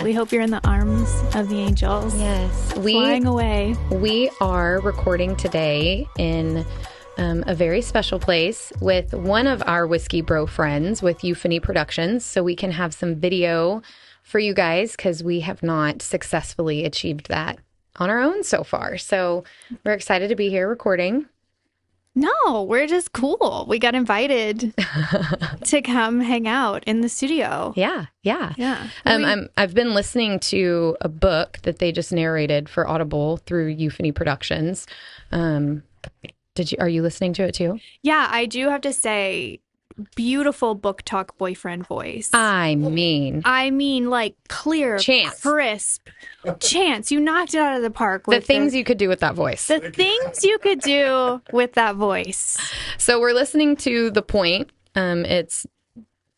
We hope you're in the arms of the angels. Yes. Flying away. We are recording today in a very special place with one of our Whiskey Bro friends with Euphony Productions, so we can have some video for you guys because we have not successfully achieved that on our own so far. So we're excited to be here recording. No, we're just cool. We got invited to come hang out in the studio. Yeah. I've been listening to a book that they just narrated for Audible through Euphony Productions. Are you listening to it too? Yeah, I do have to say, beautiful book talk boyfriend voice. I mean, like clear, Chance. Crisp. Chance, you knocked it out of the park. The things you could do with that voice. The things you could do with that voice. So we're listening to The Point. It's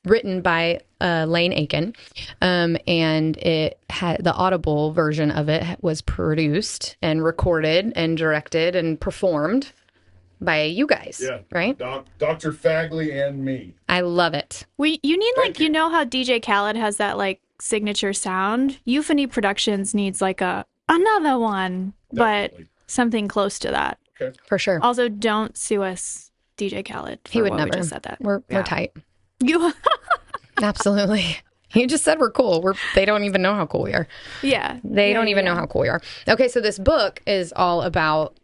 written by Lane Aiken, and it had the Audible version of it was produced and recorded and directed and performed by you guys, right? Dr. Fagley and me. I love it. You need you know how DJ Khaled has that like signature sound? Euphony Productions needs like another one, Definitely. But something close to that. Okay. For sure. Also, don't sue us, DJ Khaled. He would never. We just said that. We're tight. You Absolutely. You just said we're cool. They don't even know how cool we are. Yeah. They don't even know how cool we are. Okay, so this book is all about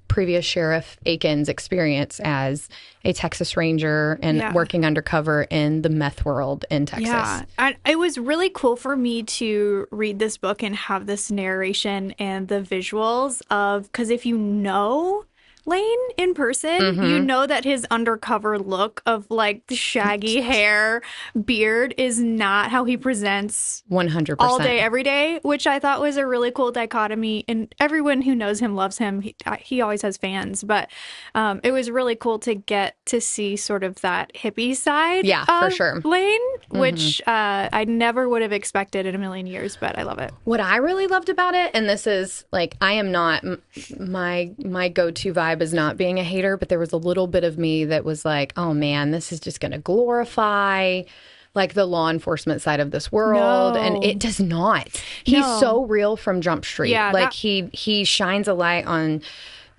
previous Sheriff Aiken's experience as a Texas Ranger and working undercover in the meth world in Texas. Yeah, it was really cool for me to read this book and have this narration and the visuals because if you know Lane in person, you know that his undercover look of like shaggy hair, beard is not how he presents 100% all day, every day, which I thought was a really cool dichotomy. And everyone who knows him loves him. He always has fans, but it was really cool to get to see sort of that hippie side for sure. Lane, which I never would have expected in a million years, but I love it. What I really loved about it, and this is like, I am not, my go-to vibe is not being a hater, but there was a little bit of me that was like, oh man, this is just going to glorify like the law enforcement side of this world. No. And it does not. He's so real from Jump Street. Yeah, like he shines a light on,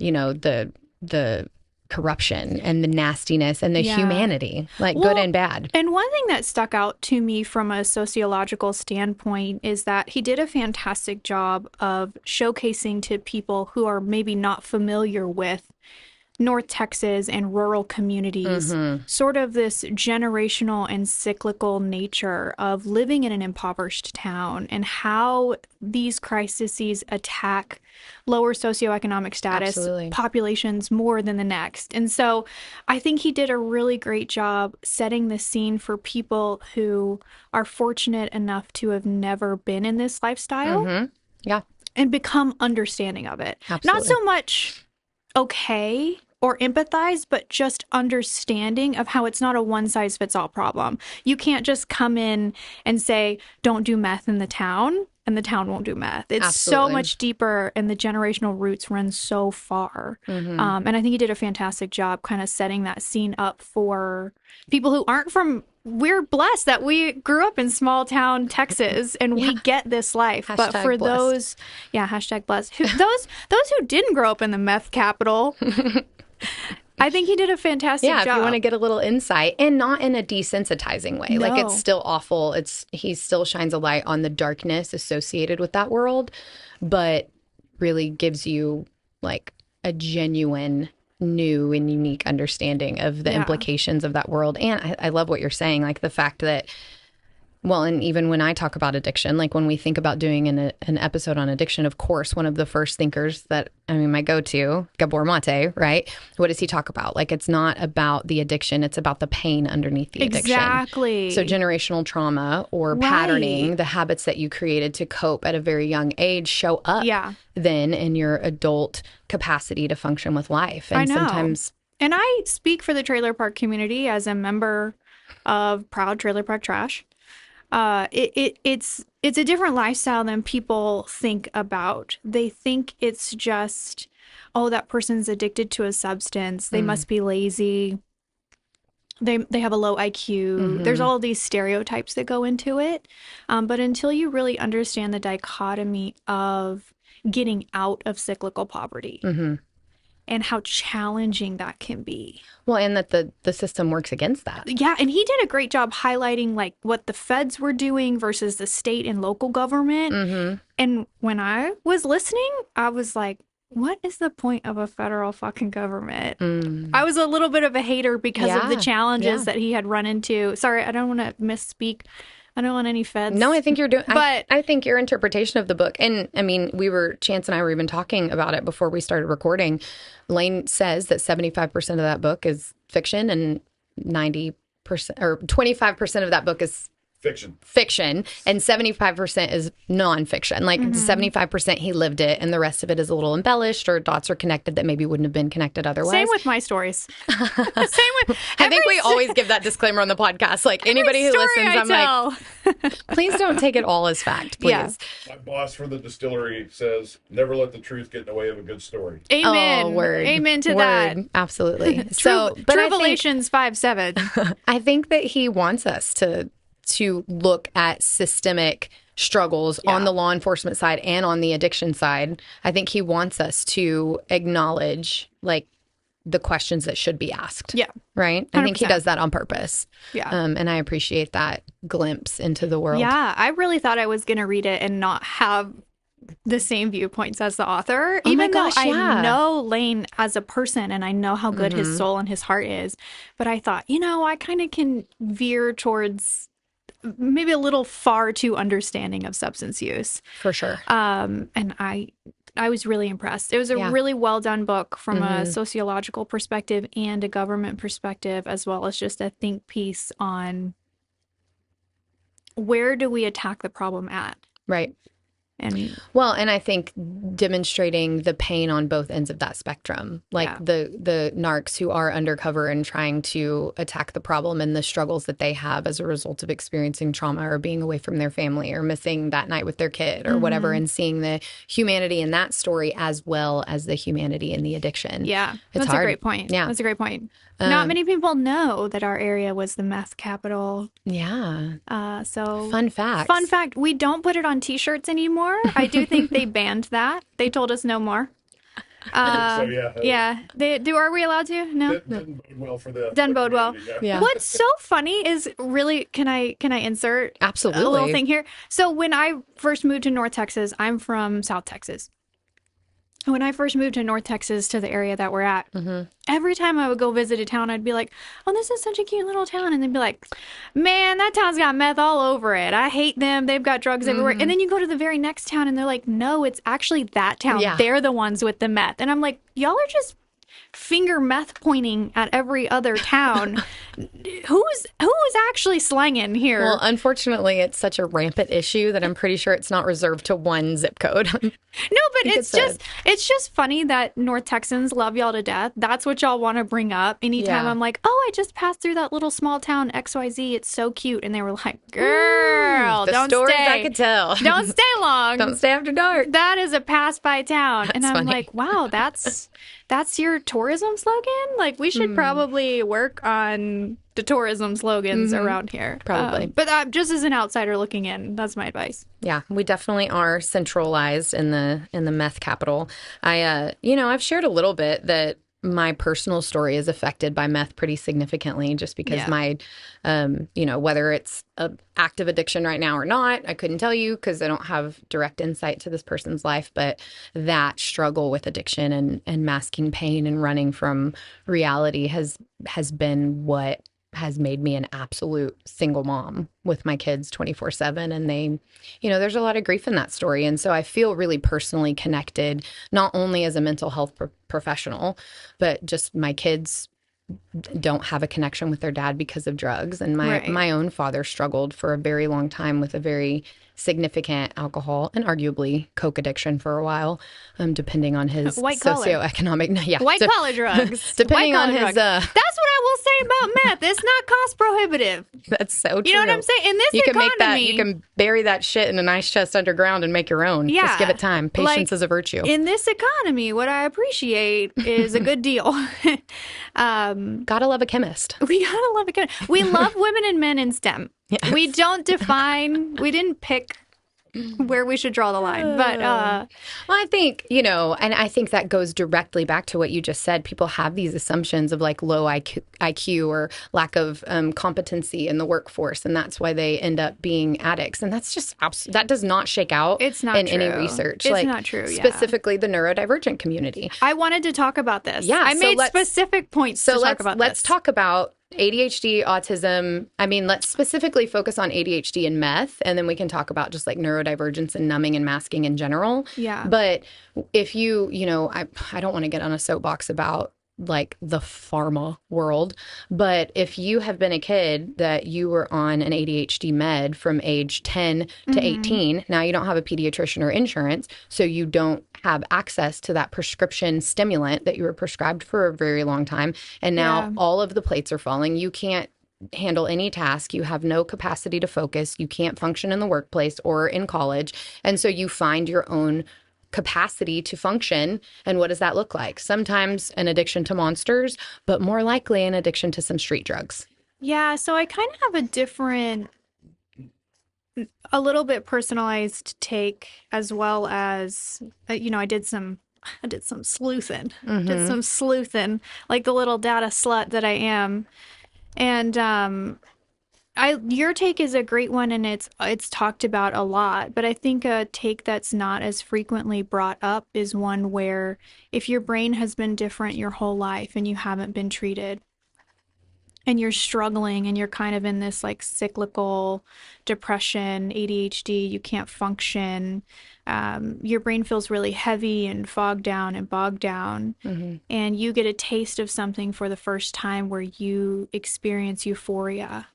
the corruption and the nastiness and the humanity, like good and bad. And one thing that stuck out to me from a sociological standpoint is that he did a fantastic job of showcasing to people who are maybe not familiar with North Texas and rural communities, sort of this generational and cyclical nature of living in an impoverished town and how these crises attack lower socioeconomic status populations more than the next. And so I think he did a really great job setting the scene for people who are fortunate enough to have never been in this lifestyle. Yeah. And become understanding of it. Absolutely. Not so much okay or empathize, but just understanding of how it's not a one-size-fits-all problem. You can't just come in and say, don't do meth in the town, and the town won't do meth. It's so much deeper, and the generational roots run so far. And I think he did a fantastic job kind of setting that scene up for people who aren't from... We're blessed that we grew up in small town Texas and we get this life. But for those, hashtag blessed. Those who didn't grow up in the meth capital... I think he did a fantastic job. Yeah, if you want to get a little insight, and not in a desensitizing way. No. Like, it's still awful. He still shines a light on the darkness associated with that world, but really gives you like a genuine, new and unique understanding of the implications of that world. And I love what you're saying, like the fact that Well, and even when I talk about addiction, like when we think about doing an episode on addiction, of course, one of the first thinkers that, my go-to, Gabor Mate, right? What does he talk about? Like, it's not about the addiction, it's about the pain underneath the addiction. Exactly. So generational trauma or patterning, the habits that you created to cope at a very young age show up then in your adult capacity to function with life. And I know. Sometimes... And I speak for the trailer park community as a member of Proud Trailer Park Trash. It's a different lifestyle than people think about. They think it's just, oh, that person's addicted to a substance. They must be lazy. They have a low IQ. There's all these stereotypes that go into it. But until you really understand the dichotomy of getting out of cyclical poverty and how challenging that can be. Well, and that the system works against that. Yeah, and he did a great job highlighting like what the feds were doing versus the state and local government. And when I was listening, I was like, what is the point of a federal fucking government? I was a little bit of a hater because of the challenges that he had run into. Sorry, I don't want to misspeak. I don't want any feds. No, I think you're doing, but I think your interpretation of the book, and Chance and I were even talking about it before we started recording. Lane says that 75% of that book is fiction and 90% or 25% of that book is fiction, and 75% is nonfiction. Like 75% he lived it, and the rest of it is a little embellished or dots are connected that maybe wouldn't have been connected otherwise. Same with my stories. Same with. I think we always give that disclaimer on the podcast. Like anybody who listens, I'm like, please don't take it all as fact, please. Yeah. My boss for the distillery says, "Never let the truth get in the way of a good story." Amen. Oh, word. Amen to word. that. Absolutely. True Revelations 5:7. I think that he wants us to look at systemic struggles on the law enforcement side and on the addiction side. I think he wants us to acknowledge like the questions that should be asked. Yeah. Right? 100%. I think he does that on purpose. Yeah. And I appreciate that glimpse into the world. Yeah. I really thought I was going to read it and not have the same viewpoints as the author. Oh even gosh, though I know Lane as a person and I know how good his soul and his heart is. But I thought, I kind of can veer towards maybe a little far too understanding of substance use. For sure. And I was really impressed. It was a really well done book from a sociological perspective and a government perspective, as well as just a think piece on where do we attack the problem at. Right. And I think demonstrating the pain on both ends of that spectrum, like the narcs who are undercover and trying to attack the problem and the struggles that they have as a result of experiencing trauma or being away from their family or missing that night with their kid or whatever, and seeing the humanity in that story as well as the humanity in the addiction. Yeah, it's that's hard. a great point. Yeah, that's a great point. Not many people know that our area was the meth capital. Yeah. So fun fact. Fun fact. We don't put it on T-shirts anymore. I do think they banned that. They told us no more. Yeah. Are we allowed to? No. Didn't bode well for the. Doesn't bode well. Yeah. What's so funny is really. Can I insert absolutely a little thing here? So when I first moved to North Texas, I'm from South Texas. When I first moved to North Texas, to the area that we're at, every time I would go visit a town, I'd be like, oh, this is such a cute little town. And they'd be like, man, that town's got meth all over it. I hate them. They've got drugs everywhere. And then you go to the very next town and they're like, no, it's actually that town. Yeah. They're the ones with the meth. And I'm like, y'all are just finger meth pointing at every other town. Who's actually slanging here? Well, unfortunately, it's such a rampant issue that I'm pretty sure it's not reserved to one zip code. No, but it's just funny that North Texans love y'all to death. That's what y'all want to bring up. Anytime I'm like, oh, I just passed through that little small town XYZ. It's so cute. And they were like, girl, don't stories stay. I could tell. Don't stay long. Don't stay after dark. That is a pass by town. That's and I'm funny. like, wow, that's your tourism slogan? Like, we should probably work on the tourism slogans around here. Probably. But just as an outsider looking in, that's my advice. Yeah, we definitely are centralized in the meth capital. I've shared a little bit that my personal story is affected by meth pretty significantly, just because my, whether it's an active addiction right now or not, I couldn't tell you because I don't have direct insight to this person's life. But that struggle with addiction and masking pain and running from reality has been what has made me an absolute single mom with my kids 24/7. And they, there's a lot of grief in that story. And so I feel really personally connected, not only as a mental health professional, but just my kids don't have a connection with their dad because of drugs. And my own father struggled for a very long time with a very significant alcohol and arguably coke addiction for a while, depending on his socioeconomic. Yeah, white collar drugs. Depending on his. That's what I will say about meth. It's not cost prohibitive. That's so true. You know what I'm saying? In this economy, you can bury that shit in a nice chest underground and make your own. Yeah, just give it time. Patience is a virtue. In this economy, what I appreciate is a good deal. Gotta love a chemist. We gotta love a chemist. We love women and men in STEM. Yes. We didn't pick where we should draw the line. But well, I think, and I think that goes directly back to what you just said. People have these assumptions of like low IQ or lack of competency in the workforce, and that's why they end up being addicts. And that's just that does not shake out in any research. It's not true. Specifically the neurodivergent community. I wanted to talk about this. Yeah, I made specific points to talk about this. Let's talk about ADHD, autism. I mean, let's specifically focus on ADHD and meth, and then we can talk about just like neurodivergence and numbing and masking in general. Yeah. But if I don't want to get on a soapbox about like the pharma world, but if you have been a kid that you were on an ADHD med from age 10 to 18, now you don't have a pediatrician or insurance, so you don't have access to that prescription stimulant that you were prescribed for a very long time. And now all of the plates are falling. You can't handle any task. You have no capacity to focus. You can't function in the workplace or in college. And so you find your own capacity to function. And what does that look like? Sometimes an addiction to monsters, but more likely an addiction to some street drugs. Yeah. So I kind of have a little bit personalized take, as well as, I did some sleuthing, like the little data slut that I am. And, your take is a great one, and it's talked about a lot, but I think a take that's not as frequently brought up is one where if your brain has been different your whole life and you haven't been treated, and you're struggling and you're kind of in this like cyclical depression, ADHD, you can't function, your brain feels really heavy and bogged down, and you get a taste of something for the first time where you experience euphoria.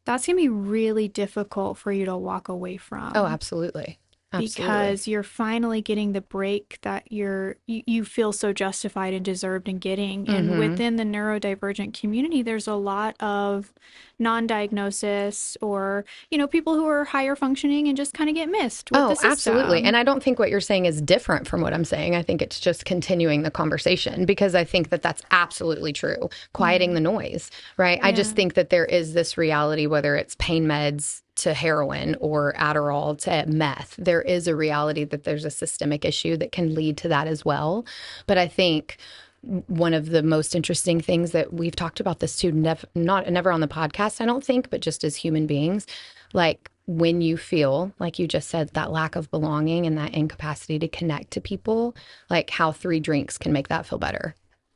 That's going to be really difficult for you to walk away from. Oh, absolutely. Because you're finally getting the break that you feel so justified and deserved in getting. And within the neurodivergent community, there's a lot of non-diagnosis or, people who are higher functioning and just kind of get missed with the system. Absolutely. And I don't think what you're saying is different from what I'm saying. I think it's just continuing the conversation, because I think that that's absolutely true. Quieting the noise, right? Yeah. I just think that there is this reality, whether it's pain meds to heroin or Adderall to meth, there is a reality that there's a systemic issue that can lead to that as well. But I think one of the most interesting things that we've talked about this too, never on the podcast, I don't think, but just as human beings, like when you feel, like you just said, that lack of belonging and that incapacity to connect to people, like how 3 drinks can make that feel better.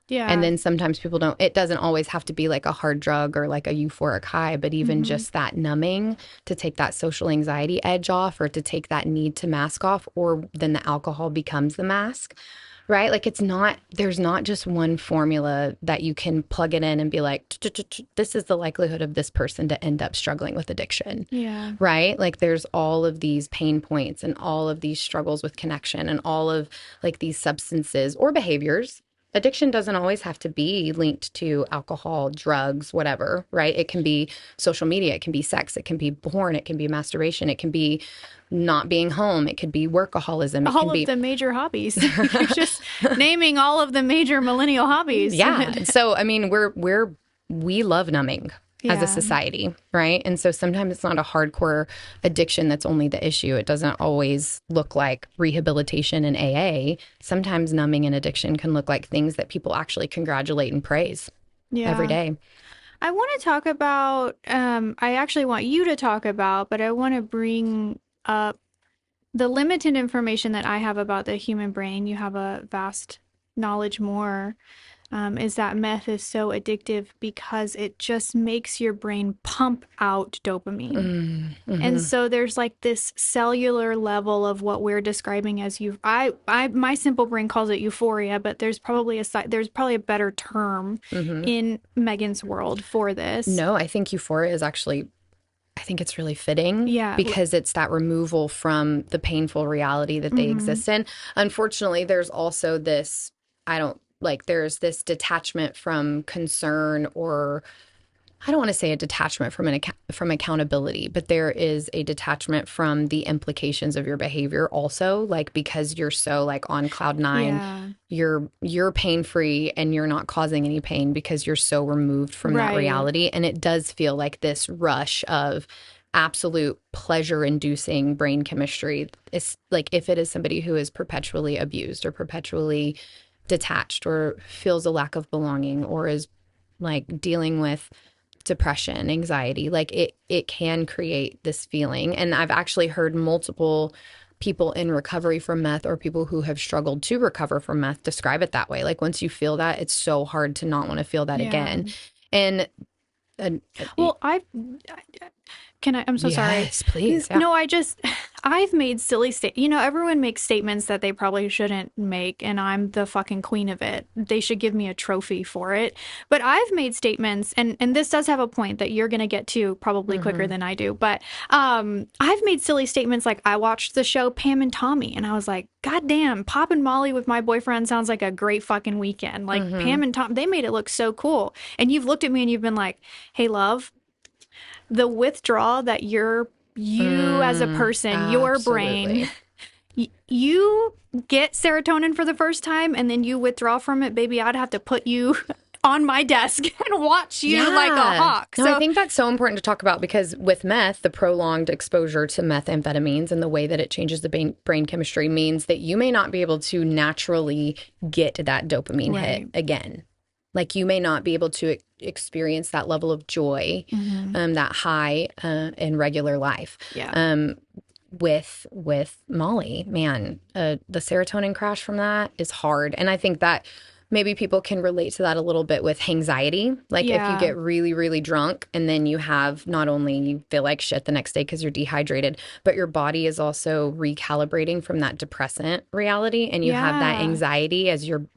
Yeah. And then sometimes people don't, it doesn't always have to be like a hard drug or like a euphoric high, but even just that numbing to take that social anxiety edge off, or to take that need to mask off, or then the alcohol becomes the mask, right? Like there's not just one formula that you can plug it in and be like, this is the likelihood of this person to end up struggling with addiction. Yeah. Right? Like there's all of these pain points and all of these struggles with connection and all of like these substances or behaviors. Addiction doesn't always have to be linked to alcohol, drugs, whatever, right? It can be social media, it can be sex, it can be porn, it can be masturbation, it can be not being home, it could be workaholism. All of the major hobbies. You're just naming all of the major millennial hobbies. Yeah. So, I mean, we love numbing as a society, right? And so sometimes it's not a hardcore addiction that's only the issue. It doesn't always look like rehabilitation and AA. Sometimes numbing and addiction can look like things that people actually congratulate and praise every day. I want to talk about, I actually want you to talk about, but I want to bring up the limited information that I have about the human brain. You have a vast knowledge more. is that meth is so addictive because it just makes your brain pump out dopamine. And so there's like this cellular level of what we're describing as my simple brain calls it euphoria, but there's probably a better term in Megan's world for this. No, I think euphoria is actually, I think it's really fitting because it's that removal from the painful reality that they exist in. Unfortunately, there's also this, there's this detachment from concern, or I don't want to say a detachment from accountability, but there is a detachment from the implications of your behavior also, like because you're so like on cloud nine, you're pain free and you're not causing any pain because you're so removed from that reality. And it does feel like this rush of absolute pleasure inducing brain chemistry. It's like if it is somebody who is perpetually abused or perpetually detached or feels a lack of belonging or is like dealing with depression, anxiety, like it can create this feeling. And I've actually heard multiple people in recovery from meth or people who have struggled to recover from meth describe it that way. Like once you feel that, it's so hard to not want to feel that again. And well, I'm so sorry. Yes, please. Yeah. No, I've made silly everyone makes statements that they probably shouldn't make, and I'm the fucking queen of it. They should give me a trophy for it. But I've made statements, and this does have a point that you're going to get to probably quicker than I do. But I've made silly statements like I watched the show Pam and Tommy, and I was like, God damn, popping Molly with my boyfriend sounds like a great fucking weekend. Like Pam and Tom, they made it look so cool. And you've looked at me and you've been like, hey, love, the withdrawal that you as a person, your brain, you get serotonin for the first time and then you withdraw from it, baby, I'd have to put you on my desk and watch you like a hawk. No, I think that's so important to talk about because with meth, the prolonged exposure to methamphetamines and the way that it changes the brain chemistry means that you may not be able to naturally get that dopamine hit again. Like you may not be able to experience that level of joy, that high in regular life. With Molly, man, the serotonin crash from that is hard. And I think that maybe people can relate to that a little bit with anxiety. Like if you get really, really drunk and then you have not only you feel like shit the next day because you're dehydrated, but your body is also recalibrating from that depressant reality. And you have that anxiety as your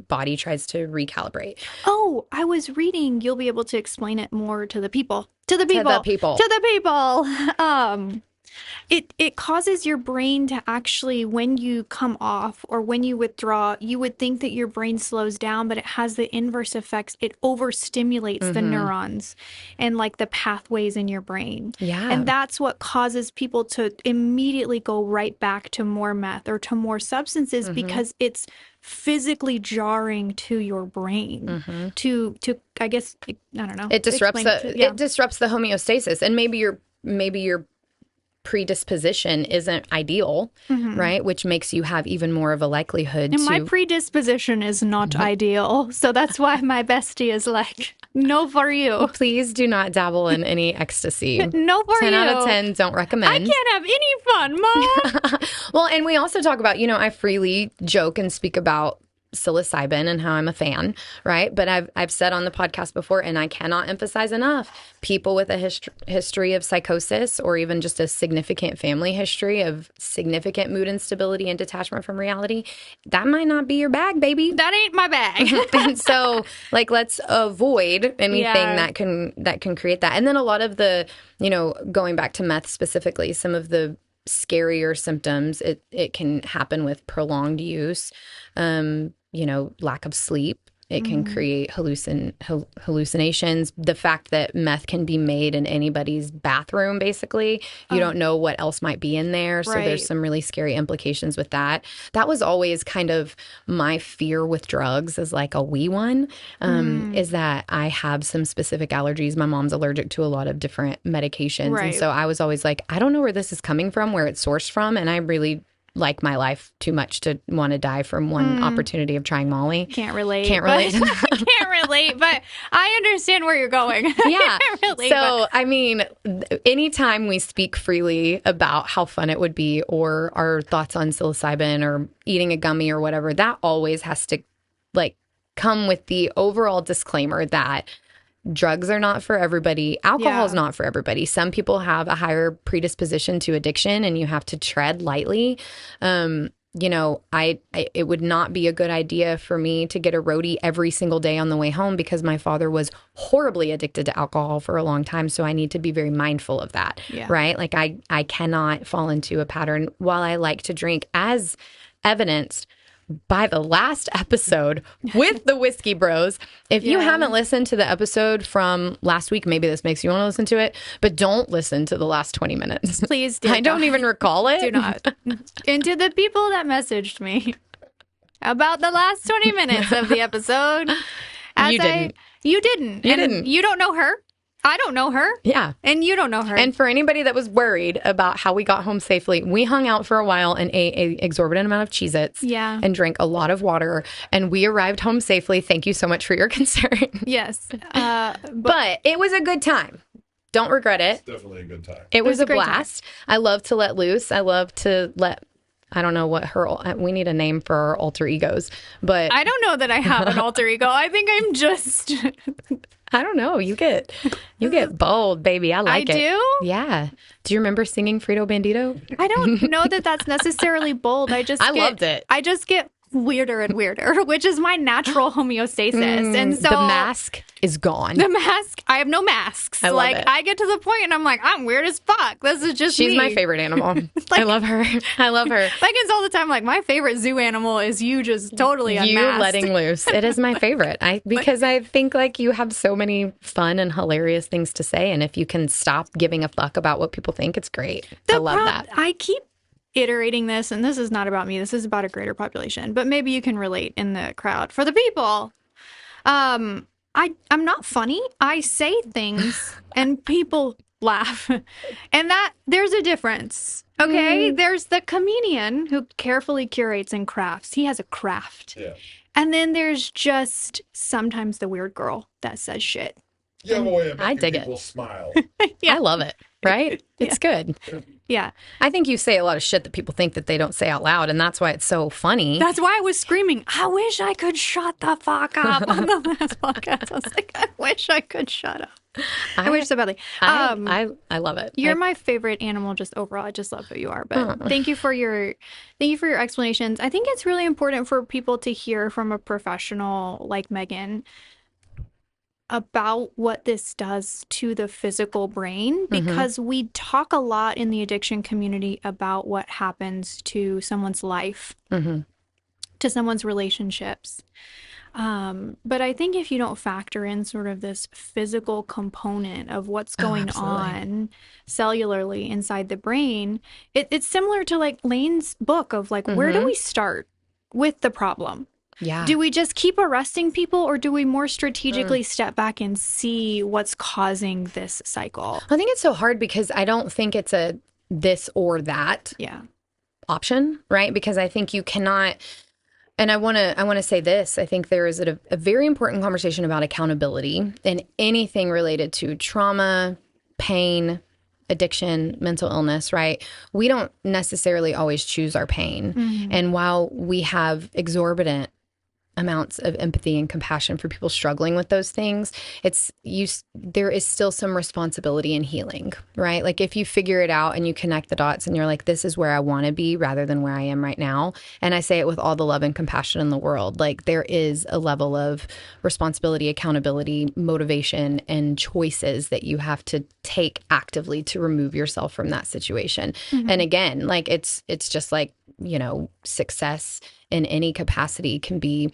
body tries to recalibrate. Oh, I was reading, you'll be able to explain it more to the people. It causes your brain to actually, when you come off or when you withdraw, you would think that your brain slows down, but it has the inverse effects. It overstimulates the neurons and like the pathways in your brain. Yeah. And that's what causes people to immediately go right back to more meth or to more substances because it's physically jarring to your brain to I guess, I don't know. It disrupts it disrupts the homeostasis, and maybe your predisposition isn't ideal, right? Which makes you have even more of a likelihood and my predisposition is not ideal. So that's why my bestie is like, no for you. Please do not dabble in any ecstasy. No for 10 you. 10 out of 10, don't recommend. I can't have any fun, Mom. Well, and we also talk about, I freely joke and speak about psilocybin and how I'm a fan, right? But I've said on the podcast before, and I cannot emphasize enough, people with a history of psychosis or even just a significant family history of significant mood instability and detachment from reality, that might not be your bag, baby. That ain't my bag. And so, like, let's avoid anything that can create that. And then a lot of the, going back to meth specifically, some of the scarier symptoms, it can happen with prolonged use. Lack of sleep. It can create hallucinations. The fact that meth can be made in anybody's bathroom, basically, you don't know what else might be in there. So there's some really scary implications with that. That was always kind of my fear with drugs as like a wee one, is that I have some specific allergies. My mom's allergic to a lot of different medications. And so I was always like, I don't know where this is coming from, where it's sourced from. And I really like my life too much to want to die from one opportunity of trying Molly. Can't relate. Can't relate. Can't relate, but I understand where you're going. Yeah. Relate, so, I mean, anytime we speak freely about how fun it would be or our thoughts on psilocybin or eating a gummy or whatever, that always has to, like, come with the overall disclaimer that drugs are not for everybody. Alcohol is not for everybody. Some people have a higher predisposition to addiction, and you have to tread lightly. You know, it would not be a good idea for me to get a roadie every single day on the way home because my father was horribly addicted to alcohol for a long time. So I need to be very mindful of that, right? Like I cannot fall into a pattern while I like to drink, as evidenced by the last episode with the Whiskey Bros. If you haven't listened to the episode from last week, maybe this makes you want to listen to it, but don't listen to the last 20 minutes. Please do. I don't even recall it. Do not. And to the people that messaged me about the last 20 minutes of the episode, You didn't. You didn't. You don't know her. I don't know her. Yeah. And you don't know her. And for anybody that was worried about how we got home safely, we hung out for a while and ate an exorbitant amount of Cheez-Its and drank a lot of water. And we arrived home safely. Thank you so much for your concern. Yes. But it was a good time. Don't regret it. It's definitely a good time. It was a great blast. I love to let loose. I love to let... I don't know what we need a name for our alter egos, but... I don't know that I have an alter ego. I think I'm just... I don't know. You get bold, baby. I like it. I do? Yeah. Do you remember singing Frito Bandito? I don't know that that's necessarily bold. I loved it. I just get weirder and weirder, which is my natural homeostasis. And so the mask is gone. The mask, I have no masks. I love it. I get to the point and I'm like, I'm weird as fuck. This is just She's me. my favorite animal. I love her. I love her. Megan's all the time like, my favorite zoo animal is you just totally unmasked. You letting loose. It is my favorite. Because I think like you have so many fun and hilarious things to say. And if you can stop giving a fuck about what people think, it's great. I love that. I keep iterating this, and this is not about me. This is about a greater population, but maybe you can relate in the crowd. For the people, I'm not funny. I say things and people laugh. And that there's a difference. Okay? There's the comedian who carefully curates and crafts. He has a craft. Yeah. And then there's just sometimes the weird girl that says shit. You have a way of I dig making people it. smile. I love it. Right? It's good. Yeah. I think you say a lot of shit that people think that they don't say out loud, and that's why it's so funny. That's why I was screaming, I wish I could shut the fuck up on the last podcast. I was like, I wish I could shut up. I wish so badly. I love it. You're my favorite animal just overall. I just love who you are. But thank you for your explanations. I think it's really important for people to hear from a professional like Megan about what this does to the physical brain, because we talk a lot in the addiction community about what happens to someone's life, to someone's relationships. But I think if you don't factor in sort of this physical component of what's going on cellularly inside the brain, it's similar to like Lane's book of like, where do we start with the problem? Yeah. Do we just keep arresting people, or do we more strategically step back and see what's causing this cycle? I think it's so hard because I don't think it's a this or that option, right? Because I think you cannot, and I want to say this, I think there is a very important conversation about accountability in anything related to trauma, pain, addiction, mental illness, right? We don't necessarily always choose our pain. And while we have exorbitant amounts of empathy and compassion for people struggling with those things, there is still some responsibility in healing, right? Like if you figure it out and you connect the dots and you're like, this is where I want to be rather than where I am right now. And I say it with all the love and compassion in the world. Like there is a level of responsibility, accountability, motivation, and choices that you have to take actively to remove yourself from that situation. And again, like it's just like, you know, success in any capacity can be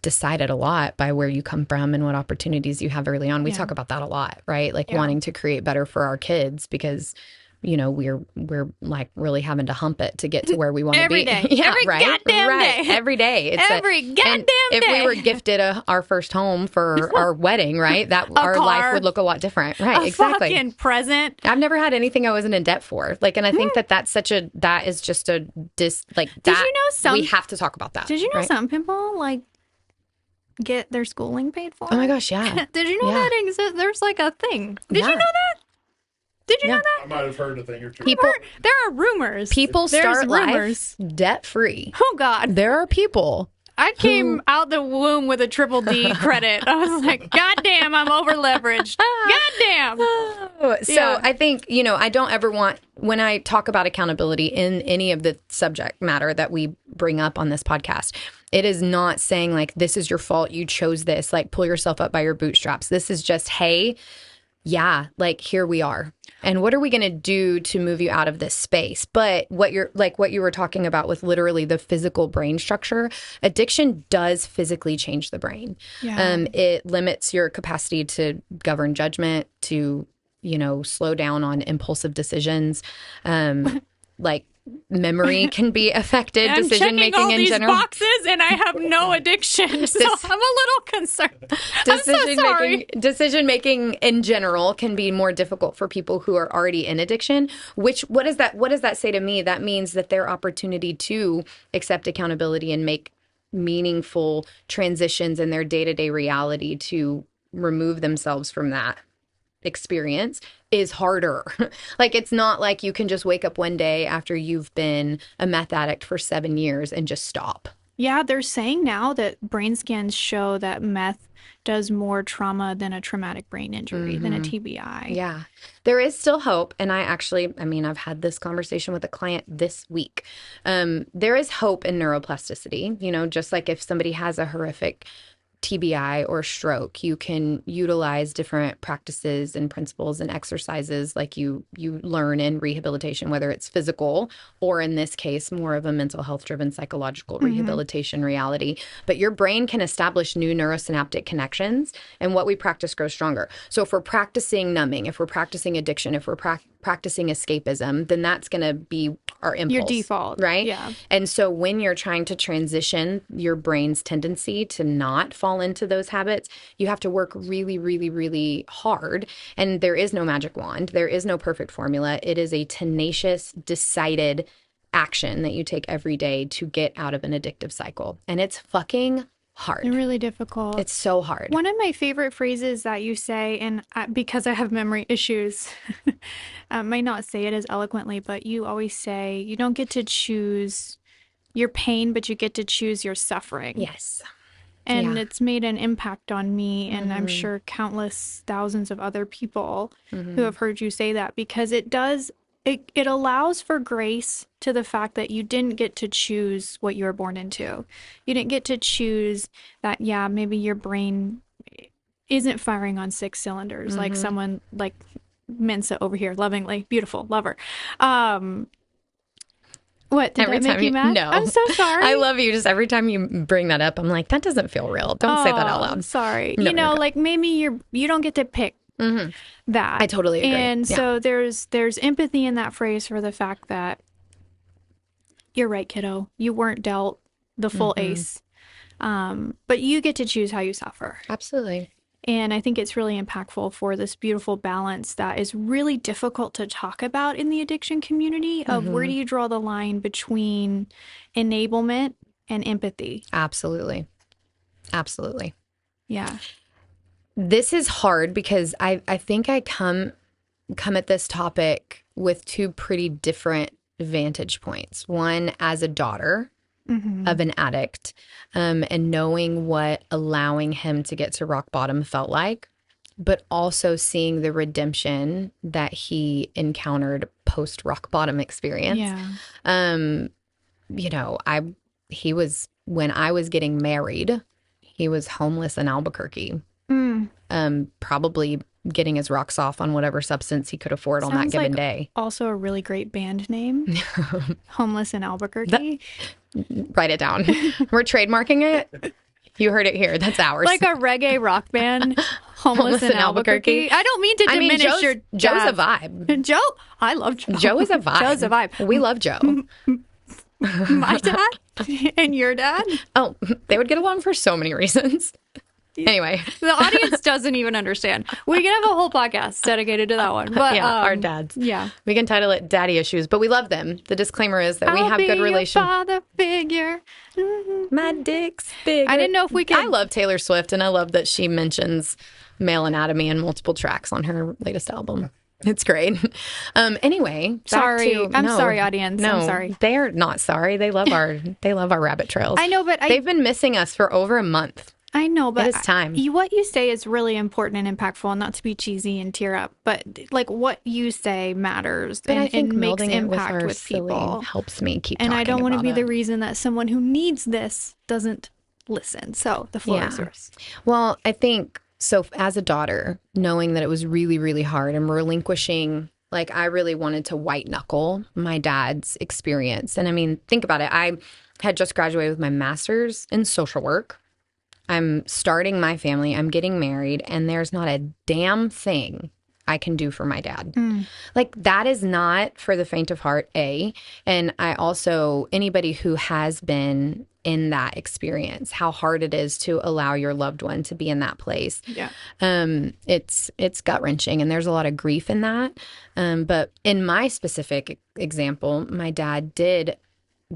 decided a lot by where you come from and what opportunities you have early on. We talk about that a lot, right? Like wanting to create better for our kids because, you know, we're like really having to hump it to get to where we want to be. Every day. Every goddamn day. Every day. Every goddamn day. If we were gifted our first home for our wedding, right, that our car, life would look a lot different. Right, exactly. Fucking present. I've never had anything I wasn't in debt for. Like, and I think that is just a Did you know we have to talk about that. Did you know right? some people like get their schooling paid for? Oh my gosh, yeah. Did you know that exists? There's like a thing. Did you know that? Did you know that? I might have heard a thing or two. There are rumors. People There's start rumors. life debt free. Oh God. There are people I came out the womb with a triple D credit. I was like, God damn, I'm over leveraged. God damn. So I think, I don't ever want, when I talk about accountability in any of the subject matter that we bring up on this podcast, it is not saying like, this is your fault, you chose this, like pull yourself up by your bootstraps. This is just, hey, yeah, like here we are. And what are we going to do to move you out of this space? But what you were talking about with literally the physical brain structure, addiction does physically change the brain. Yeah. It limits your capacity to govern judgment, to, slow down on impulsive decisions. Like memory can be affected, decision making in general. I'm checking all these boxes and I have no addiction, so I'm a little concerned. I'm so sorry. Decision making in general can be more difficult for people who are already in addiction. What does that say to me? That means that their opportunity to accept accountability and make meaningful transitions in their day-to-day reality to remove themselves from that experience is harder. Like, it's not like you can just wake up one day after you've been a meth addict for 7 years and just stop. Yeah, they're saying now that brain scans show that meth does more trauma than a traumatic brain injury, than a TBI. Yeah. There is still hope. And I've had this conversation with a client this week. There is hope in neuroplasticity, just like if somebody has a horrific TBI or stroke, you can utilize different practices and principles and exercises like you learn in rehabilitation, whether it's physical or in this case, more of a mental health driven psychological rehabilitation reality. But your brain can establish new neurosynaptic connections, and what we practice grows stronger. So if we're practicing numbing, if we're practicing addiction, if we're practicing escapism, then that's going to be our impulse. Your default. Right? Yeah. And so when you're trying to transition your brain's tendency to not fall into those habits, you have to work really, really, really hard. And there is no magic wand. There is no perfect formula. It is a tenacious, decided action that you take every day to get out of an addictive cycle. And it's fucking hard. It's really difficult. It's so hard. One of my favorite phrases that you say, and because I have memory issues, I might not say it as eloquently, but you always say, you don't get to choose your pain, but you get to choose your suffering. Yes. And it's made an impact on me, and I'm sure countless thousands of other people who have heard you say that, because it does, it allows for grace to the fact that you didn't get to choose what you were born into. You didn't get to choose that, maybe your brain isn't firing on 6 cylinders like someone like Mensa over here, lovingly, beautiful, lover. What, did that make you mad? No. I'm so sorry. I love you. Just every time you bring that up, I'm like, that doesn't feel real. Don't say that out loud. Sorry. No, like maybe you don't get to pick that. I totally agree. And so there's empathy in that phrase for the fact that you're right, kiddo. You weren't dealt the full ace. But you get to choose how you suffer. Absolutely. And I think it's really impactful for this beautiful balance that is really difficult to talk about in the addiction community of where do you draw the line between enablement and empathy? Absolutely. Absolutely. Yeah. This is hard because I think I come at this topic with 2 pretty different vantage points. One, as a daughter of an addict, and knowing what allowing him to get to rock bottom felt like, but also seeing the redemption that he encountered post rock bottom experience. Yeah. He was, when I was getting married, he was homeless in Albuquerque, probably getting his rocks off on whatever substance he could afford on that given day. Also a really great band name. Homeless in Albuquerque. Write it down. We're trademarking it. You heard it here. That's ours. Like a reggae rock band. Homeless in Albuquerque. I don't mean to diminish your Joe's a vibe. Joe, I love Joe. Joe is a vibe. Joe's a vibe. We love Joe. My dad and your dad. Oh, they would get along for so many reasons. Anyway, the audience doesn't even understand. We can have a whole podcast dedicated to that one. But yeah, our dads. Yeah, we can title it "Daddy Issues," but we love them. The disclaimer is that we have good relations. Father figure. My dick's bigger. I didn't know if we could. I love Taylor Swift, and I love that she mentions male anatomy in multiple tracks on her latest album. It's great. Anyway, I'm sorry, audience. No, I'm sorry. They're not sorry. They love our rabbit trails. I know, but they've been missing us for over a month. I know, but it is time. What you say is really important and impactful, and not to be cheesy and tear up, but like what you say matters, but and I think makes melding impact it with people. Helps me keep. And I don't want to be it. the reason that someone who needs this doesn't listen. So the floor is yours. Well, I think so. As a daughter, knowing that it was really, really hard and relinquishing. Like, I really wanted to white knuckle my dad's experience. And I mean, think about it. I had just graduated with my master's in social work. I'm starting my family. I'm getting married. And there's not a damn thing I can do for my dad. Like, that is not for the faint of heart, A. And I also, anybody who has been in that experience, how hard it is to allow your loved one to be in that place. Yeah. It's gut wrenching, and there's a lot of grief in that. But in my specific example, my dad did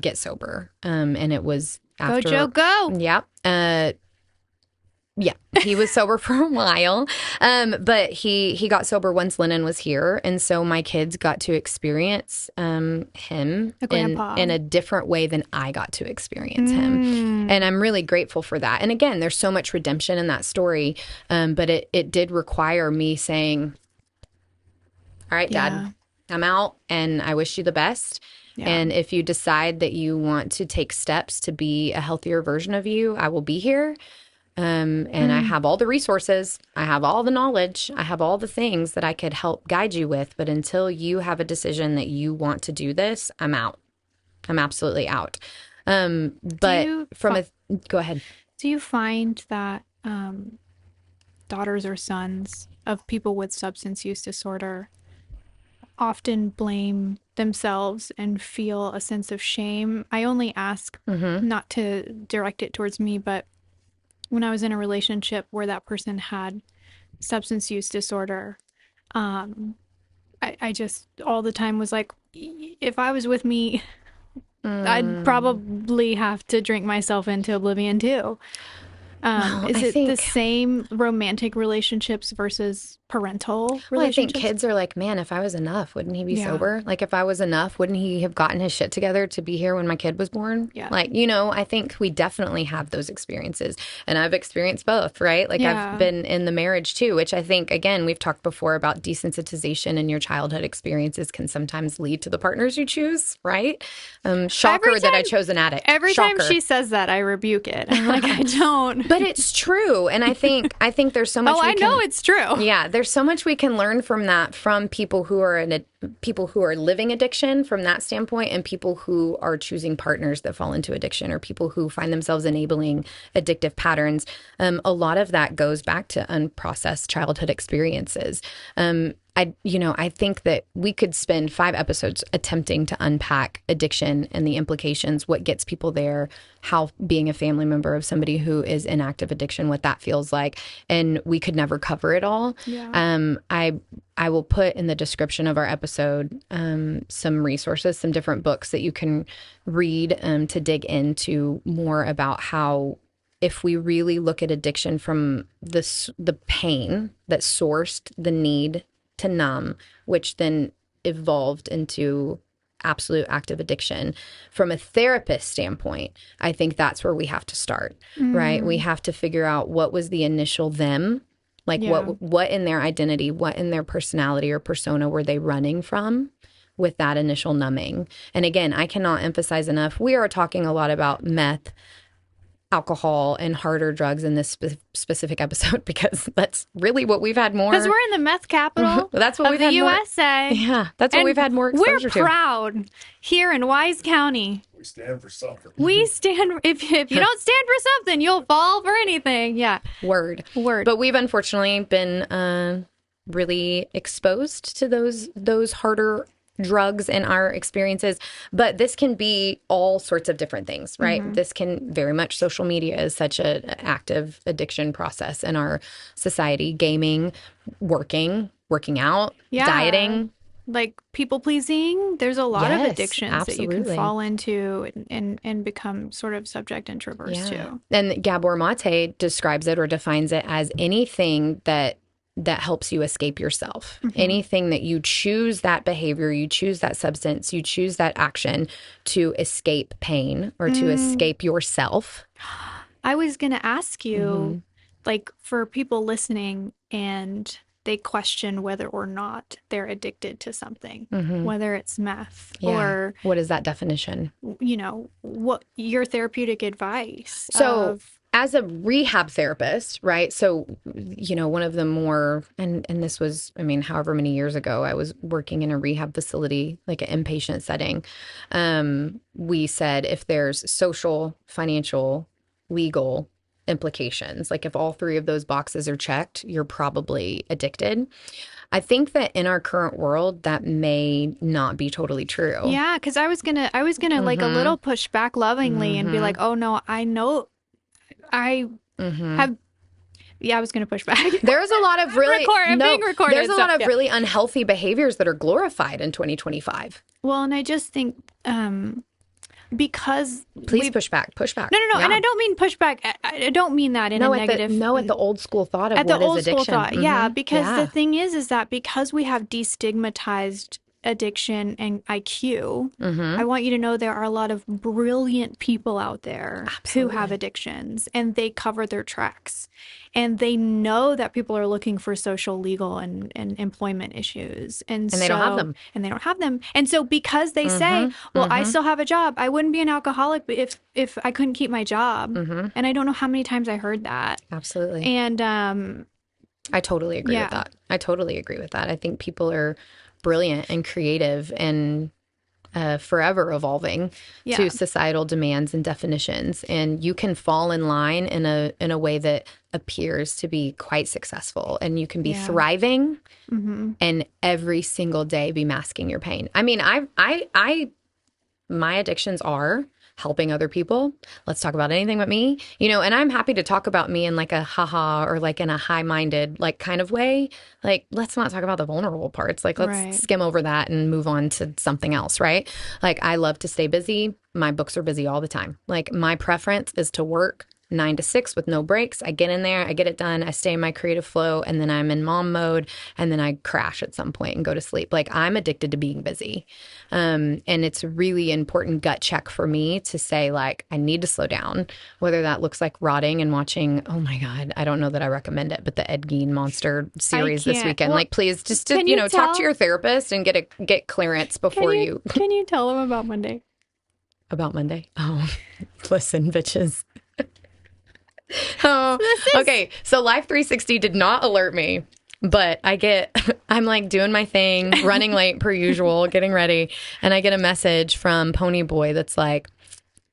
get sober. And it was after. Go, Joe, go. Yep. Yeah, he was sober for a while, but he got sober once Lennon was here, and so my kids got to experience him in a different way than I got to experience him, and I'm really grateful for that. And again, there's so much redemption in that story, but it did require me saying, "All right, Dad, I'm out, and I wish you the best." Yeah. And if you decide that you want to take steps to be a healthier version of you, I will be here. And I have all the resources, I have all the knowledge, I have all the things that I could help guide you with. But until you have a decision that you want to do this, I'm out. I'm absolutely out. But go ahead. Do you find that daughters or sons of people with substance use disorder often blame themselves and feel a sense of shame? I only ask not to direct it towards me, but when I was in a relationship where that person had substance use disorder, I just all the time was like, if I was with me, I'd probably have to drink myself into oblivion too. Is it the same romantic relationships versus parental relationships? Well, I think kids are like, man, if I was enough, wouldn't he be sober? Like, if I was enough, wouldn't he have gotten his shit together to be here when my kid was born? Yeah. Like, I think we definitely have those experiences. And I've experienced both, right? Like, I've been in the marriage too, which I think, again, we've talked before about desensitization in your childhood experiences can sometimes lead to the partners you choose, right? Shocker that I chose an addict. Every time she says that, I rebuke it. I'm like, I don't. But it's true. And I think there's so much. I know it's true. Yeah. There's so much we can learn from that, from people who are living addiction from that standpoint, and people who are choosing partners that fall into addiction, or people who find themselves enabling addictive patterns. A lot of that goes back to unprocessed childhood experiences. I think that we could spend 5 episodes attempting to unpack addiction and the implications, what gets people there, how being a family member of somebody who is in active addiction, what that feels like. And we could never cover it all. Yeah. I will put in the description of our episode some resources, some different books that you can read to dig into more about how, if we really look at addiction from the pain that sourced the need to numb, which then evolved into absolute active addiction. From a therapist standpoint, I think that's where we have to start, right? We have to figure out what was the initial them, like what in their identity, what in their personality or persona were they running from with that initial numbing. And again, I cannot emphasize enough, we are talking a lot about meth, alcohol, and harder drugs in this specific episode, because that's really what we've had more. Because we're in the meth capital that's what of the USA. Yeah, that's what we've had more exposure to. We're proud here in Wise County. We stand for something. We stand. If you don't stand for something, you'll fall for anything. Yeah. Word. But we've unfortunately been really exposed to those harder drugs in our experiences. But this can be all sorts of different things, right? This can very much, social media is such an active addiction process in our society. Gaming, working out, dieting. Like people pleasing. There's a lot of addictions that you can fall into and become sort of subject and traverse to. And Gabor Mate describes it or defines it as anything that that helps you escape yourself. Anything that you choose that behavior, you choose that substance, you choose that action to escape pain or to escape yourself. I was going to ask you, like, for people listening and they question whether or not they're addicted to something, whether it's meth or what is that definition? You know, what your therapeutic advice. So as a rehab therapist, right? So, you know, one of the more, and this was, I mean, however many years ago, I was working in a rehab facility, like an inpatient setting. We said if there's social, financial, legal implications, like if all three of those boxes are checked, you're probably addicted. I think that in our current world, that may not be totally true. Yeah, because I was gonna like a little push back lovingly and be like, oh no, I know. I have, I was going to push back. There's a lot of really, being recorded. There's a lot of really unhealthy behaviors that are glorified in 2025. Well, and I just think, because please push back. No. Yeah. And I don't mean push back. I don't mean that in a negative. At the old school thought of at what the old is addiction. School thought. Yeah, because the thing is that because we have destigmatized addiction and IQ, I want you to know there are a lot of brilliant people out there who have addictions, and they cover their tracks, and they know that people are looking for social, legal, and employment issues, and they don't have them. And they don't have them, and so because they say, well, I still have a job, I wouldn't be an alcoholic if I couldn't keep my job, and I don't know how many times I heard that. Absolutely. And I totally agree with that. I think people are brilliant and creative and forever evolving to societal demands and definitions, and you can fall in line in a way that appears to be quite successful, and you can be thriving and every single day be masking your pain. I mean, my addictions are helping other people. Let's talk about anything but me, you know, and I'm happy to talk about me in like a haha or like in a high-minded like kind of way. Like, let's not talk about the vulnerable parts. Like, let's skim over that and move on to something else, right? Like, I love to stay busy. My books are busy all the time. Like, my preference is to work 9 to 6 with no breaks. I get in there, I get it done, I stay in my creative flow, and then I'm in mom mode, and then I crash at some point and go to sleep. Like, I'm addicted to being busy. And it's a really important gut check for me to say, like, I need to slow down, whether that looks like rotting and watching, oh my God, I don't know that I recommend it, but the Ed Gein Monster series this weekend. Well, like, please just, talk to your therapist and get clearance before you. Can you tell them about Monday? About Monday? Oh, listen, bitches. Oh, okay. So Life 360 did not alert me, but I'm like doing my thing, running late per usual, getting ready. And I get a message from Pony Boy that's like,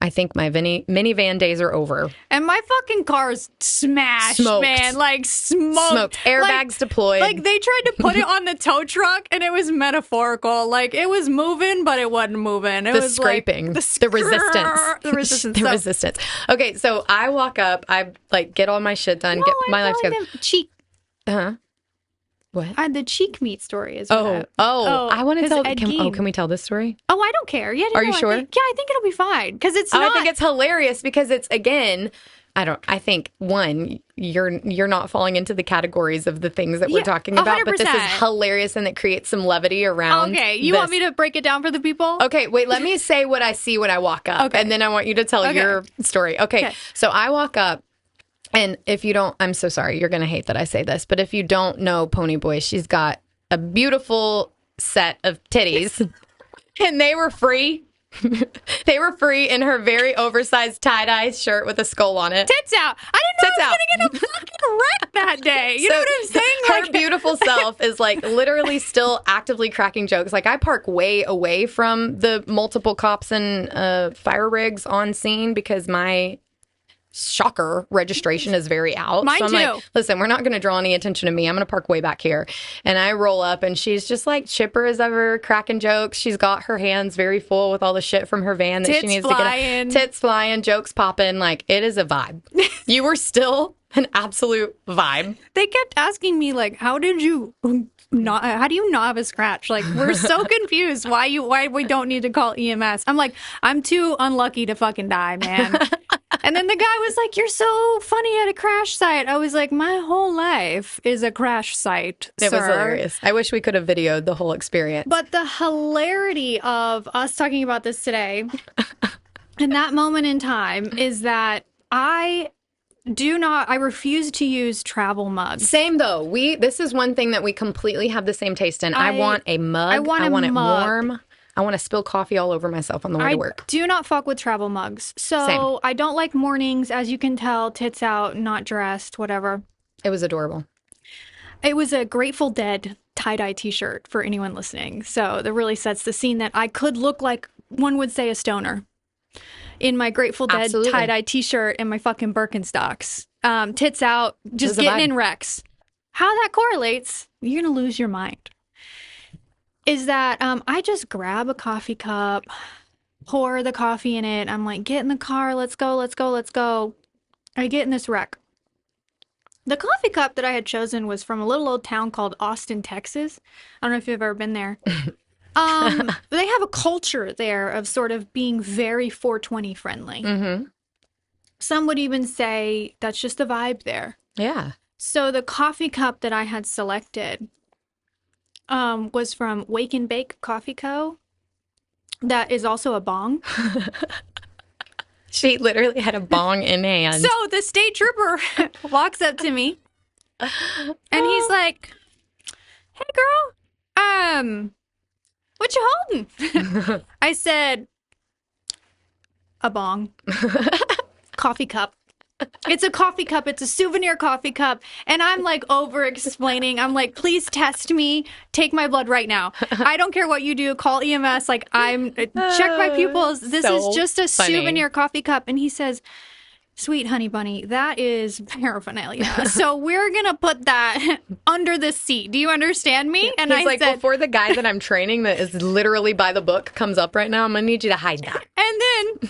I think my minivan days are over. And my fucking car's smashed, smoked. Man. Like, smoked. Airbags deployed. Like, they tried to put it on the tow truck, and it was metaphorical. Like, it was moving, but it wasn't moving. It was scraping. Like, the resistance. The resistance. The resistance. Okay, so I walk up. I, like, get all my shit done, get my life together. Cheek. Uh-huh. What? The cheek meat story is. I want to tell. Can we tell this story? Oh, I don't care. Yeah, are you sure? I think it'll be fine because it's. I think it's hilarious because it's again. I think one, you're not falling into the categories of the things that we're talking about, 100%. But this is hilarious and it creates some levity around. Okay, you want me to break it down for the people? Okay, wait. Let me say what I see when I walk up, and then I want you to tell your story. Okay, so I walk up. And if you don't, I'm so sorry, you're going to hate that I say this, but if you don't know Pony Boy, she's got a beautiful set of titties and they were free. They were free in her very oversized tie-dye shirt with a skull on it. Tits out. I didn't know I was going to get a fucking wreck that day. You know what I'm saying? Her beautiful self is like literally still actively cracking jokes. Like I park way away from the multiple cops and fire rigs on scene because my shocker registration is very out. Mine so I'm too. like, listen, we're not going to draw any attention to me. I'm going to park way back here. And I roll up and she's just like chipper as ever, cracking jokes. She's got her hands very full with all the shit from her van that she needs to get out. Tits flying, jokes popping. Like it is a vibe. You were still An absolute vibe. They kept asking me, like, how do you not have a scratch? Like, we're so confused why we don't need to call EMS. I'm like, I'm too unlucky to fucking die, man. And then the guy was like, you're so funny at a crash site. I was like, my whole life is a crash site, It was sir. hilarious. I wish we could have videoed the whole experience. But the hilarity of us talking about this today in that moment in time is that I refuse to use travel mugs. Same though. This is one thing that we completely have the same taste in. I want a mug. I want it mug. warm. I want to spill coffee all over myself on the way to work. I do not fuck with travel mugs. So Same. I don't like mornings, as you can tell, tits out, not dressed, whatever. It was adorable. It was a Grateful Dead tie-dye t-shirt for anyone listening. So that really sets the scene that I could look like, one would say, a stoner in my Grateful Dead Absolutely. tie-dye t-shirt and my fucking Birkenstocks. Tits out, just It was a getting vibe. in wrecks. How that correlates, you're going to lose your mind, is that I just grab a coffee cup, pour the coffee in it. I'm like, get in the car. Let's go, let's go, let's go. I get in this wreck. The coffee cup that I had chosen was from a little old town called Austin, Texas. I don't know if you've ever been there. They have a culture there of sort of being very 420 friendly. Mm-hmm. Some would even say that's just the vibe there. Yeah. So the coffee cup that I had selected was from Wake and Bake Coffee Co. That is also a bong. She literally had a bong in hand. So the state trooper walks up to me and he's like, hey girl, what you holding? I said, a bong. Coffee cup. It's a coffee cup. It's a souvenir coffee cup. And I'm like over explaining. I'm like, please test me. Take my blood right now. I don't care what you do. Call EMS. Like, check my pupils. This So is just a funny. souvenir coffee cup. And he says, sweet honey bunny, that is paraphernalia. So we're going to put that under the seat. Do you understand me? And He's I like, said, before the guy that I'm training that is literally by the book comes up right now, I'm going to need you to hide that. and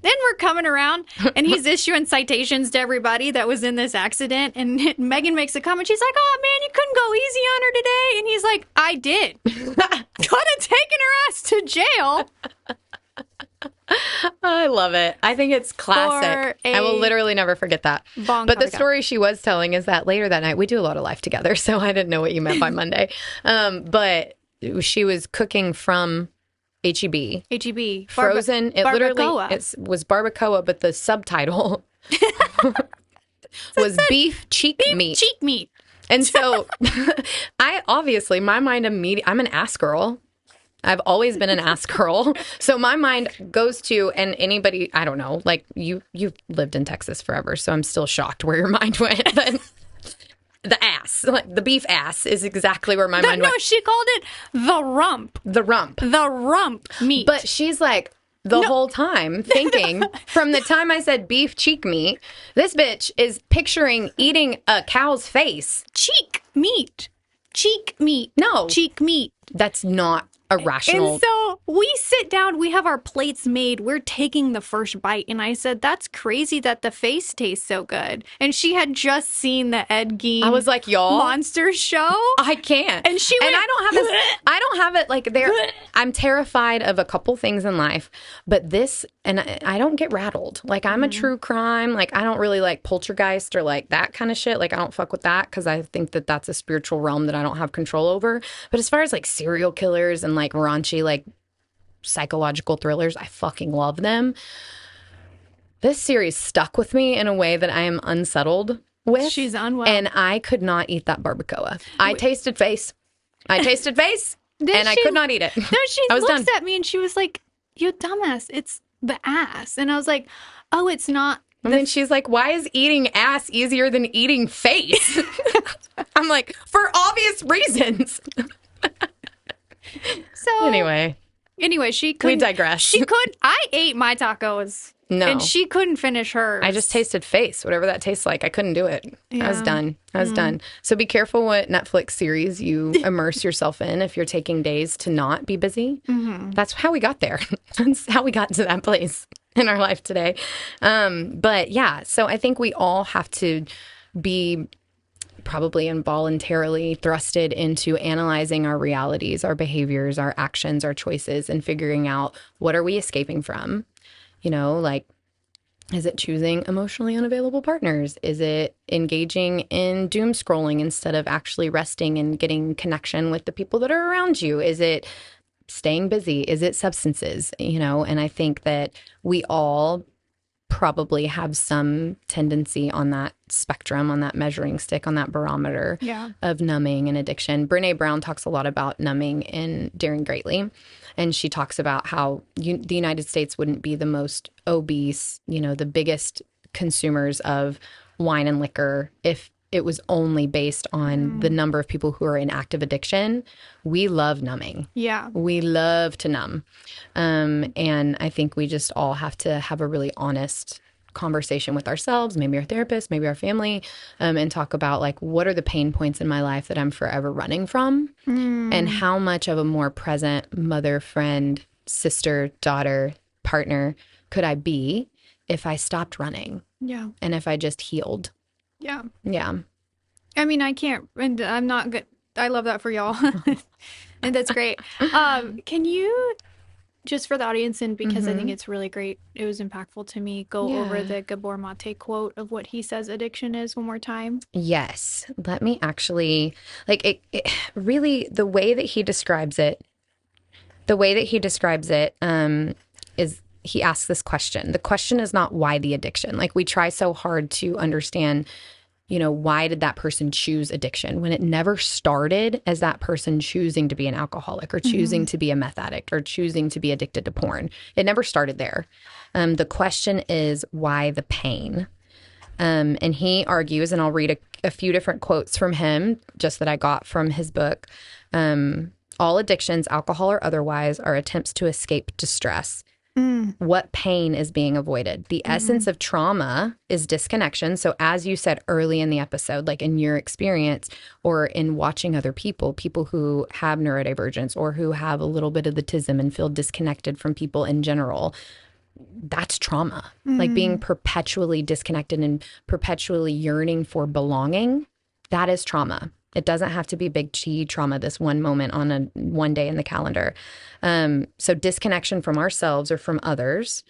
then we're coming around and he's issuing citations to everybody that was in this accident. And Megan makes a comment. She's like, oh, man, you couldn't go easy on her today. And he's like, I did. Could have taken her ass to jail. I love it. I think it's classic. I will literally never forget that. Bong But the coffee cup. story she was telling is that later that night, we do a lot of life together, so I didn't know what you meant by Monday. But she was cooking from HEB. HEB. Frozen. It literally Barbacoa. was barbacoa, but the subtitle was beef cheek meat. Cheek meat. And so I obviously, my mind immediately, I'm an ass girl. I've always been an ass girl. So my mind goes to, and anybody, I don't know, like you've lived in Texas forever, so I'm still shocked where your mind went. But the ass, like the beef ass is exactly where my mind No, went. she called it the rump. The rump. The rump meat. But she's like, the whole time thinking, from the time I said beef cheek meat, this bitch is picturing eating a cow's face. cheek meat. Cheek meat. No. Cheek meat. That's not a rational. And so we sit down, we have our plates made, we're taking the first bite. And I said, that's crazy that the face tastes so good. And she had just seen the Ed Gein I was like, y'all, monster show. I can't. And she went, I don't have it like there. I'm terrified of a couple things in life, but this, and I don't get rattled. Like I'm a true crime. Like I don't really like poltergeist or like that kind of shit. Like I don't fuck with that because I think that that's a spiritual realm that I don't have control over. But as far as like serial killers and like raunchy, like psychological thrillers, I fucking love them. This series stuck with me in a way that I am unsettled with. She's unwell. And I could not eat that barbacoa. I tasted face. And I could not eat it. No, she I was looks done. at me and she was like, you dumbass, it's the ass. And I was like, oh, it's not. And then she's like, why is eating ass easier than eating face? I'm like, for obvious reasons. So Anyway, she couldn't. we digress. I ate my tacos. No. And she couldn't finish hers. I just tasted face, whatever that tastes like. I couldn't do it. I was Yeah. done. I was done. So be careful what Netflix series you immerse yourself in if you're taking days to not be busy. That's how we got there. That's how we got to that place. in our life today. But yeah, so I think we all have to be probably involuntarily thrusted into analyzing our realities, our behaviors, our actions, our choices, and figuring out what are we escaping from? You know, like, is it choosing emotionally unavailable partners? Is it engaging in doom scrolling instead of actually resting and getting connection with the people that are around you? Is it staying busy? Is it substances? You know, and I think that we all probably have some tendency on that spectrum, on that measuring stick, on that barometer of numbing and addiction. Brene Brown talks a lot about numbing in Daring Greatly. And she talks about how the United States wouldn't be the most obese, you know, the biggest consumers of wine and liquor if it was only based on the number of people who are in active addiction. We love numbing. Yeah. We love to numb. And I think we just all have to have a really honest conversation with ourselves, maybe our therapist, maybe our family, and talk about like, what are the pain points in my life that I'm forever running from? And how much of a more present mother, friend, sister, daughter, partner could I be if I stopped running? Yeah. And if I just healed? Yeah. Yeah. I mean, I can't, and I'm not good. I love that for y'all. And that's great. Can you, just for the audience, and because I think it's really great, it was impactful to me, go over the Gabor Mate quote of what he says addiction is one more time? Yes. Let me actually, like, it really, the way that he describes it, is he asks this question. The question is not why the addiction. Like, we try so hard to understand, you know, why did that person choose addiction when it never started as that person choosing to be an alcoholic or choosing to be a meth addict or choosing to be addicted to porn. It never started there. The question is, why the pain? And he argues, and I'll read a few different quotes from him, just that I got from his book. All addictions, alcohol or otherwise, are attempts to escape distress. What pain is being avoided? The essence of trauma is disconnection. So as you said early in the episode, like in your experience or in watching other people who have neurodivergence or who have a little bit of autism and feel disconnected from people in general, that's trauma. Like being perpetually disconnected and perpetually yearning for belonging, that is trauma. It doesn't have to be big T trauma, this one moment on one day in the calendar. So disconnection from ourselves or from others.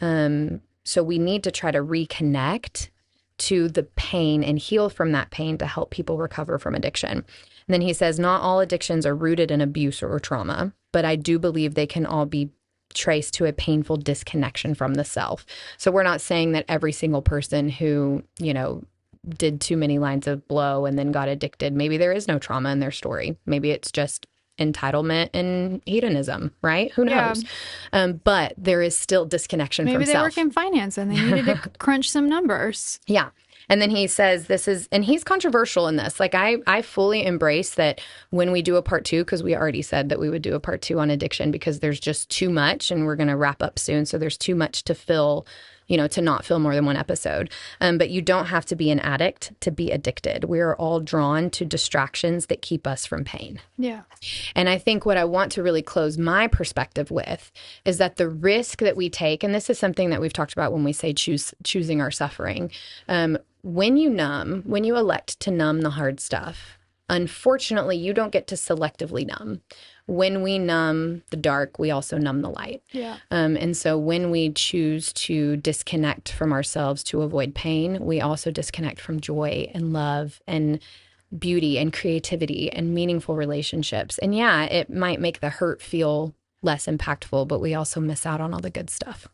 So we need to try to reconnect to the pain and heal from that pain to help people recover from addiction. And then he says, not all addictions are rooted in abuse or trauma, but I do believe they can all be traced to a painful disconnection from the self. So we're not saying that every single person who, you know, did too many lines of blow and then got addicted, maybe there is no trauma in their story. Maybe it's just entitlement and hedonism, right? Who knows? But there is still disconnection from self. Maybe they work in finance and they needed to crunch some numbers. Yeah. And then he says and he's controversial in this. Like I fully embrace that when we do a part 2, because we already said that we would do a part 2 on addiction because there's just too much and we're going to wrap up soon. So there's too much to fill, you know, to not fill more than one episode. But you don't have to be an addict to be addicted. We are all drawn to distractions that keep us from pain. Yeah. And I think what I want to really close my perspective with is that the risk that we take, and this is something that we've talked about when we say choosing our suffering, when you elect to numb the hard stuff, unfortunately, you don't get to selectively numb. When we numb the dark, we also numb the light. Yeah. And so when we choose to disconnect from ourselves to avoid pain, we also disconnect from joy and love and beauty and creativity and meaningful relationships. And yeah, it might make the hurt feel less impactful, but we also miss out on all the good stuff.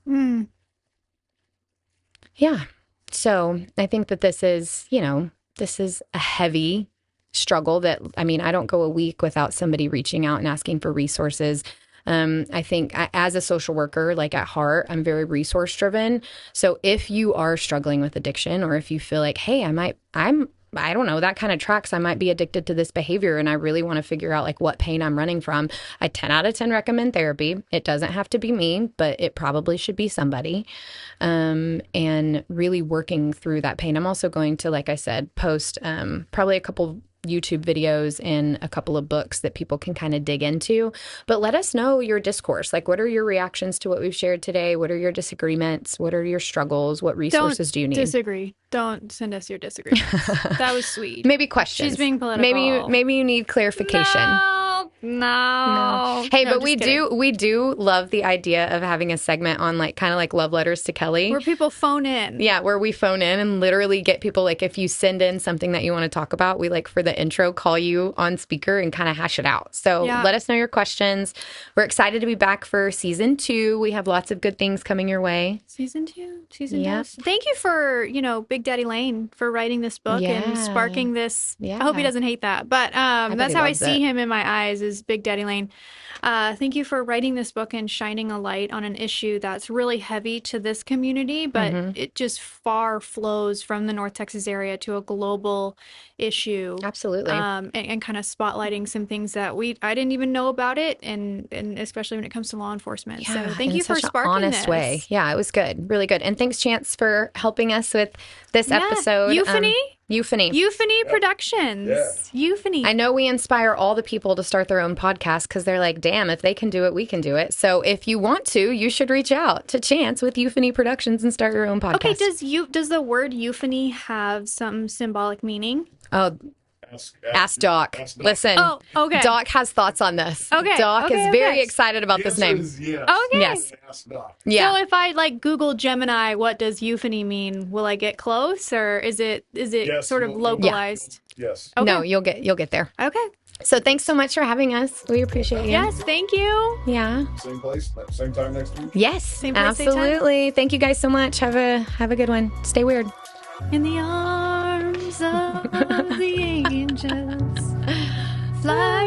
Yeah. So I think that this is a heavy struggle that, I mean, I don't go a week without somebody reaching out and asking for resources. I think as a social worker, like at heart, I'm very resource driven. So if you are struggling with addiction, or if you feel like, hey, I don't know, that kind of tracks, I might be addicted to this behavior and I really want to figure out like what pain I'm running from, I 10 out of 10 recommend therapy. It doesn't have to be me, but it probably should be somebody. And really working through that pain. I'm also going to, like I said, post probably a couple YouTube videos and a couple of books that people can kind of dig into. But let us know your discourse. Like, what are your reactions to what we've shared today? What are your disagreements? What are your struggles? What resources do you need? Disagree. Don't send us your disagreements. That was sweet. Maybe questions. She's being political. Maybe you need clarification. No. Hey, No, but we kidding. do love the idea of having a segment on like kind of like love letters to Kelly. Where people phone in. Yeah, where we phone in and literally get people, like, if you send in something that you want to talk about, we, like, for the intro, call you on speaker and kind of hash it out. So let us know your questions. We're excited to be back for season 2. We have lots of good things coming your way. Season 2. Thank you for, Big Daddy Lane for writing this book and sparking this. Yeah. I hope he doesn't hate that. But that's how I see him in my eyes, is Big Daddy Lane. Thank you for writing this book and shining a light on an issue that's really heavy to this community, but it just far flows from the North Texas area to a global issue. Absolutely. And kind of spotlighting some things that I didn't even know about it, and especially when it comes to law enforcement. Yeah, so thank you for sparking honest this. way. Yeah, it was good. Really good. And thanks, Chance, for helping us with this episode. Euphony? Euphony Productions. Yeah. Euphony. I know we inspire all the people to start their own podcast because they're like, damn, if they can do it, we can do it. So if you want to, you should reach out to Chance with Euphony Productions and start your own podcast. Okay, does the word euphony have some symbolic meaning? Oh, ask Doc. Listen, okay. Doc has thoughts on this. Okay. Doc is very excited about this name. Yes. Okay. Yes. Ask Doc. Yeah. So if I Google Gemini, what does euphony mean? Will I get close, or is it Yes, sort of you'll- localized? Yes. Okay. No, you'll get there. Okay. So thanks so much for having us. We appreciate you. Yes, thank you. Yeah. Same place, same time next week. Yes. Same place, same time. absolutely. Thank you guys so much. Have a good one. Stay weird. In the arms of the angels, fly